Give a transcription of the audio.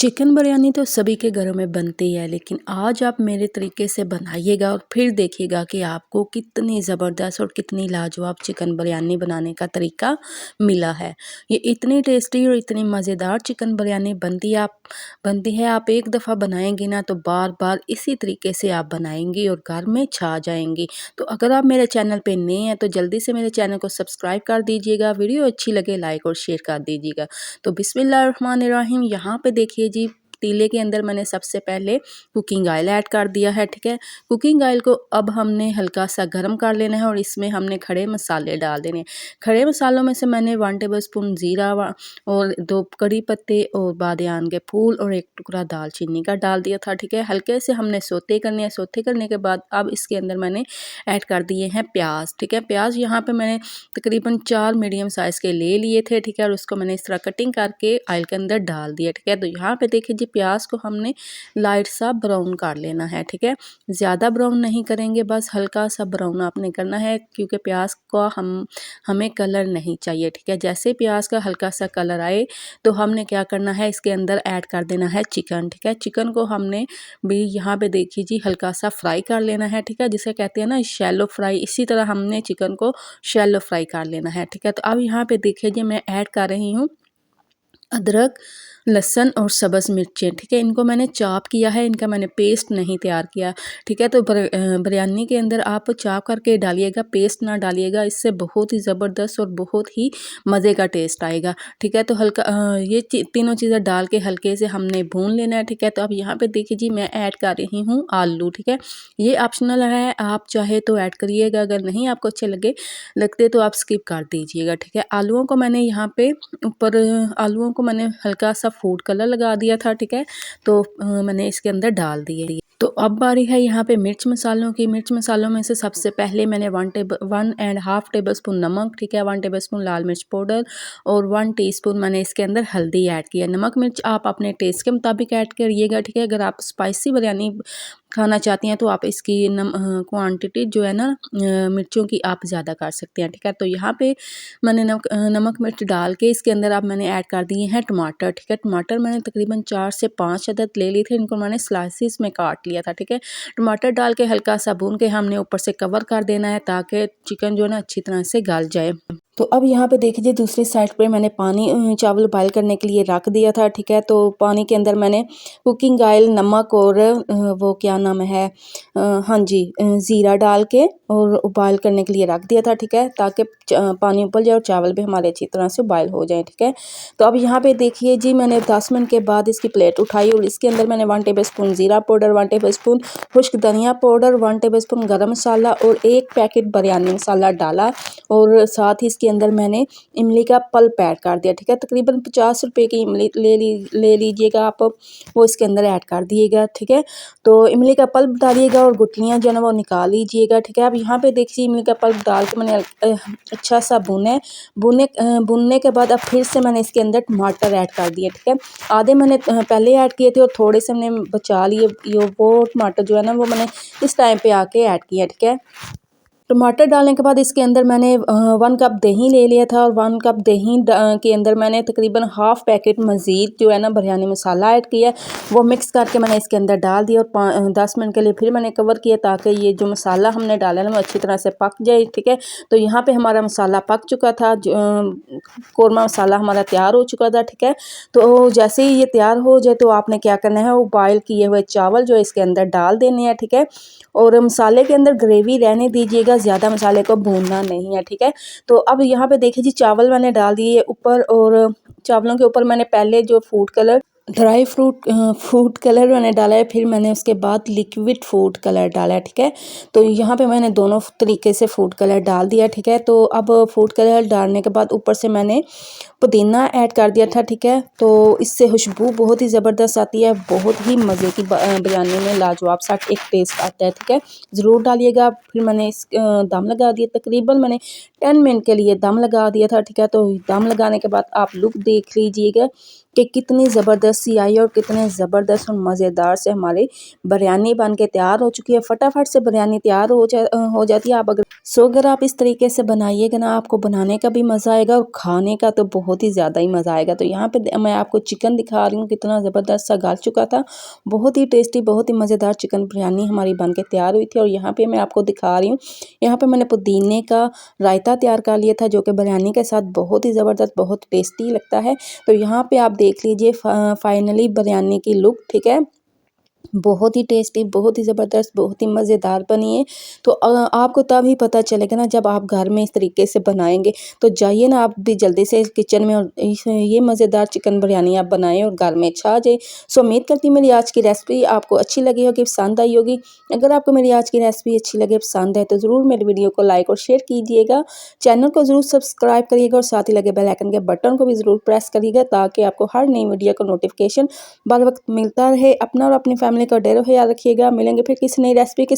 Chicken biryani तो सभी के घरों में बनती है, लेकिन आज आप मेरे तरीके से बनाइएगा और फिर देखिएगा कि आपको कितनी ज़बरदस्त और कितनी लाजवाब चिकन बिरयानी बनाने का तरीका मिला है। ये इतनी टेस्टी और इतनी मज़ेदार चिकन बिरयानी बनती है, आप एक दफ़ा बनाएंगी ना तो बार बार इसी तरीके से आप बनाएंगी और घर में छा जाएंगी। तो अगर आप मेरे चैनल पे नए हैं तो जल्दी से मेरे चैनल को सब्सक्राइब कर दीजिएगा, वीडियो अच्छी लगे लाइक और शेयर कर दीजिएगा। तो बिस्मिल्लाहिर्रहमानिर्रहीम, यहाँ पे देखिए जी, पतीले के अंदर मैंने सबसे पहले कुकिंग ऑयल ऐड कर दिया है। ठीक है, कुकिंग ऑयल को अब हमने हल्का सा गर्म कर लेना है और इसमें हमने खड़े मसाले डाल देने। खड़े मसालों में से मैंने 1 टेबलस्पून ज़ीरा और 2 कड़ी पत्ते और बादियान के फूल और 1 टुकड़ा दालचीनी का डाल दिया था। ठीक है, हल्के से हमने सोते करने हैं। सोते करने के बाद अब इसके अंदर मैंने ऐड कर दिए हैं प्याज। ठीक है, प्याज यहाँ पे मैंने तकरीबन 4 मीडियम साइज़ के ले लिए थे। ठीक है, और उसको मैंने इस तरह कटिंग करके ऑयल के अंदर डाल दिया। ठीक है, तो यहाँ पे देखिए जी, प्याज को हमने लाइट सा ब्राउन कर लेना है। ठीक है, ज़्यादा ब्राउन नहीं करेंगे, बस हल्का सा ब्राउन आपने करना है, क्योंकि प्याज का हमें कलर नहीं चाहिए। ठीक है, जैसे प्याज का हल्का सा कलर आए तो हमने क्या करना है, इसके अंदर ऐड कर देना है चिकन। ठीक है, चिकन को हमने भी यहाँ पे देखिए जी हल्का सा फ्राई कर लेना है। ठीक है, जिसे कहते हैं ना शैलो फ्राई, इसी तरह हमने चिकन को शैलो फ्राई कर लेना है। ठीक है, तो अब यहाँ पे देखिए जी, मैं ऐड कर रही हूँ अदरक, लहसुन और सब्ज़ मिर्चें। ठीक है, इनको मैंने चॉप किया है, इनका मैंने पेस्ट नहीं तैयार किया। ठीक है, तो बिरयानी के अंदर आप चॉप करके डालिएगा, पेस्ट ना डालिएगा, इससे बहुत ही ज़बरदस्त और बहुत ही मज़े का टेस्ट आएगा। ठीक है, तो ये तीनों चीज़ें डाल के हल्के से हमने भून लेना है। ठीक है, तो अब यहाँ पे देखिए जी, मैं ऐड कर रही हूँ आलू। ठीक है, ये ऑप्शनल है, आप चाहे तो ऐड करिएगा, अगर नहीं आपको अच्छे लगते तो आप स्किप कर दीजिएगा। ठीक है, आलूओं को मैंने यहाँ पे ऊपर आलूओं को मैंने हल्का सा फूड कलर लगा दिया था। ठीक है, तो मैंने इसके अंदर डाल दिए। तो अब बारी है यहाँ पे मिर्च मसालों की। मिर्च मसालों में से सबसे पहले मैंने 1.5 टेबलस्पून नमक, ठीक है, 1 टेबलस्पून लाल मिर्च पाउडर और 1 टीस्पून मैंने इसके अंदर हल्दी ऐड किया। नमक मिर्च आप अपने टेस्ट के मुताबिक ऐड करिएगा। ठीक है, अगर आप स्पाइसी बिरयानी खाना चाहती हैं तो आप इसकी क्वांटिटी जो है ना मिर्चों की आप ज़्यादा कर सकते हैं। ठीक है, तो यहाँ पे मैंने नमक मिर्च डाल के इसके अंदर अब मैंने ऐड कर दिए हैं टमाटर। ठीक है, टमाटर मैंने तकरीबन 4 से 5 अदद ले ली थे, इनको मैंने स्लाइसिस में काट लिया था। ठीक है, टमाटर डाल के हल्का सा भून के हमने ऊपर से कवर कर देना है, ताकि चिकन जो है ना अच्छी तरह से गल जाए। तो अब यहाँ पे देखिए, दूसरी साइड पे मैंने पानी चावल बॉयल करने के लिए रख दिया था। ठीक है, तो पानी के अंदर मैंने कुकिंग ऑयल, नमक और वो क्या नाम है, हाँ जी, ज़ीरा डाल के और बॉयल करने के लिए रख दिया था। ठीक है, ताकि पानी उबल जाए और चावल भी हमारे अच्छी तरह से बॉयल हो जाए। ठीक है, तो अब यहाँ पे देखिए जी, मैंने 10 मिनट के बाद इसकी प्लेट उठाई और इसके अंदर मैंने 1 टेबलस्पून ज़ीरा पाउडर, 1 टेबलस्पून खुश्क धनिया पाउडर, 1 टेबलस्पून गरम मसाला और 1 पैकेट बिरयानी मसाला डाला और साथ ही इसके अंदर मैंने इमली का पल्प ऐड कर दिया। ठीक है, तकरीबन 50 रुपए की इमली ले लीजिएगा आप, वो इसके अंदर ऐड कर दिएगा। ठीक है, तो इमली का पल्प डालिएगा और गुठलियाँ जो है ना वो निकाल लीजिएगा। ठीक है, अब यहाँ पे देखिए, इमली का पल्प डाल के मैंने अच्छा सा भुनने के बाद अब फिर से मैंने इसके अंदर टमाटर ऐड कर दिए। ठीक है, आधे मैंने पहले ऐड किए थे और थोड़े से मैंने बचा लिए, वो टमाटर जो है ना वो मैंने इस टाइम पे आके ऐड किया। ठीक है, टमाटर डालने के बाद इसके अंदर मैंने 1 कप दही ले लिया था और 1 कप दही के अंदर मैंने तकरीबन हाफ़ पैकेट मज़ीद जो है ना बिरयानी मसाला ऐड किया, वो मिक्स करके मैंने इसके अंदर डाल दिया और 10 मिनट के लिए फिर मैंने कवर किया, ताकि ये जो मसाला हमने डाला ना वो अच्छी तरह से पक जाए। ठीक है, तो यहाँ पे हमारा मसाला पक चुका था, कौरमा मसाला हमारा तैयार हो चुका था। ठीक है, तो जैसे ही ये तैयार हो जाए तो आपने क्या करना है, वो बॉयल किए हुए चावल जो इसके अंदर डाल देने हैं। ठीक है, और मसाले के अंदर ग्रेवी रहने दीजिएगा, ज़्यादा मसाले को भूनना नहीं है। ठीक है, तो अब यहाँ पे देखिए जी, चावल मैंने डाल दिए ऊपर और चावलों के ऊपर मैंने पहले जो फूड कलर मैंने डाला है, फिर मैंने उसके बाद लिक्विड फूड कलर डाला है। ठीक है, तो यहाँ पे मैंने दोनों तरीके से फूड कलर डाल दिया। ठीक है, तो अब फूड कलर डालने के बाद ऊपर से मैंने पुदीना ऐड कर दिया था। ठीक है, तो इससे खुशबू बहुत ही ज़बरदस्त आती है, बहुत ही मज़े की बिरयानी में लाजवाब सा एक टेस्ट आता है। ठीक है, ज़रूर डालिएगा। फिर मैंने दम लगा दिया, तकरीबन मैंने 10 मिनट के लिए दम लगा दिया था। ठीक है, तो दम लगाने के बाद आप लुक देख लीजिएगा कि कितनी ज़बरदस्त सी आई और कितने ज़बरदस्त और मज़ेदार से हमारी बिरयानी बन के तैयार हो चुकी है। फटाफट से बिरयानी तैयार हो जाती है। अगर आप इस तरीके से बनाइएगा ना, आपको बनाने का भी मज़ा आएगा और खाने का तो बहुत ही ज़्यादा ही मज़ा आएगा। तो यहाँ पे मैं आपको चिकन दिखा रही हूँ, कितना ज़बरदस्त सा गल चुका था। बहुत ही टेस्टी, बहुत ही मज़ेदार चिकन बिरयानी हमारी बन के तैयार हुई थी। और यहाँ पे मैं आपको दिखा रही हूँ, यहाँ पे मैंने पुदीने का रायता तैयार कर लिया था, जो कि बिरयानी के साथ बहुत ही ज़बरदस्त, बहुत टेस्टी लगता है। तो यहाँ पे आप देख लीजिए फाइनली बिरयानी की लुक, ठीक है। बहुत ही टेस्टी, बहुत ही ज़बरदस्त, बहुत ही मज़ेदार बनी है। तो आपको तभी पता चलेगा ना जब आप घर में इस तरीके से बनाएंगे। तो जाइए ना आप भी जल्दी से किचन में और ये मज़ेदार चिकन बिरयानी आप बनाएं और घर में छा जाए। सो उम्मीद करती हूँ मेरी आज की रेसिपी आपको अच्छी लगी होगी, पसंद आई होगी। अगर आपको मेरी आज की रेसिपी अच्छी लगे, पसंद है, तो ज़रूर मेरी वीडियो को लाइक और शेयर कीजिएगा। चैनल को ज़रूर सब्सक्राइब करिएगा और साथ ही लगे बेल आइकन के बटन को भी ज़रूर प्रेस करिएगा, ताकि आपको हर नई वीडियो का नोटिफिकेशन बर वक्त मिलता रहे। अपना और अपनी फैमिली का ढेरों ख्याल रखिएगा। मिलेंगे फिर किसी नई रेसिपी के